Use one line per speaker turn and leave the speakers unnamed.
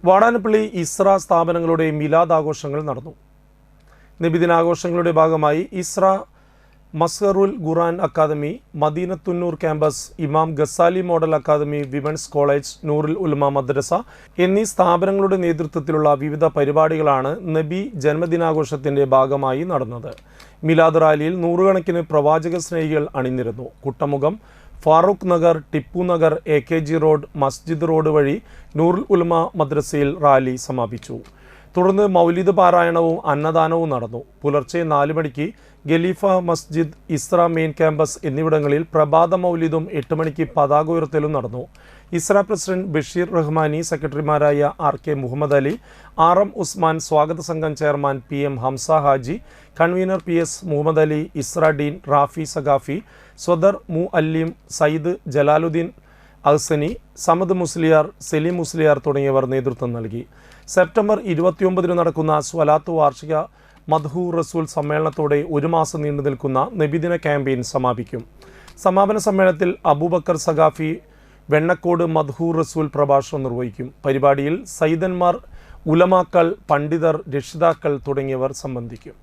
വാടാനപ്പള്ളി ഇസ്ര സ്ഥാപനങ്ങളുടെ മിലാദ് ആഘോഷങ്ങൾ നടന്നു. നബിദിനാഘോഷങ്ങളുടെ ഭാഗമായി Isra Mazharul Quran academy, Madeenathunnoor campus, Imam Ghazali model academy, women's college, Noorul Ulama മദ്രസ എന്നീ സ്ഥാപനങ്ങളുടെ നേതൃത്വത്തിലുള്ള വിവിധ പരിപാടികളാണ് നബി ജന്മദിനാഘോഷത്തിന്റെ ഭാഗമായി നടന്നത്. മിലാദ് റാലിയിൽ നൂറുകണക്കിന് പ്രവാചക സ്നേഹികൾ അണിനിരന്നു. കുട്ടമുഖം, ഫാറൂഖ് നഗർ, ടിപ്പു നഗർ, AKG റോഡ്, മസ്ജിദ് റോഡ് വഴി നൂറുൽ ഉലമ മദ്രസയിൽ റാലി സമാപിച്ചു. തുടർന്ന് മൗലിദ് പാരായണവും അന്നദാനവും നടന്നു. പുലർച്ചെ 4 മണിക്ക് ഖലീഫ മസ്ജിദ്, ഇസ്ര മെയിൻ ക്യാമ്പസ് എന്നിവിടങ്ങളിൽ പ്രഭാത മൗലിദും 8 മണിക്ക് പതാക ഉയർത്തലും നടന്നു. ഇസ്ര പ്രസിഡന്റ് ബഷീർ റഹ്മാനി, സെക്രട്ടറിമാരായ RK മുഹമ്മദ് അലി, RM ഉസ്മാൻ, സ്വാഗത സംഘം chairman PM Hamsa Haji, convener PS Muhammad Ali, Isra dean Rafi Saqafi, സ്വദർ മുഅല്ലിം സയ്യിദ് ജലാലുദ്ദീൻ അഹ്സനി, സമദ് മുസ്ലിയാർ, സലീം മുസ്ലിയാർ തുടങ്ങിയവർ നേതൃത്വം നൽകി. സെപ്റ്റംബർ 29 നടക്കുന്ന സ്വലാത്ത് വാർഷിക മദ്ഹൂർ റസൂൽ സമ്മേളനത്തോടെ 1 മാസം നീണ്ടു നിൽക്കുന്ന നബിദിന ക്യാമ്പയിൻ സമാപിക്കും. സമാപന സമ്മേളനത്തിൽ അബൂബക്കർ സഖാഫി വെണ്ണക്കോട് മദ്ഹൂർ റസൂൽ പ്രഭാഷണം നിർവഹിക്കും. പരിപാടിയിൽ സയ്യിദന്മാർ, ഉലമാക്കൾ, പണ്ഡിതർ, രക്ഷിതാക്കൾ തുടങ്ങിയവർ സംബന്ധിക്കും.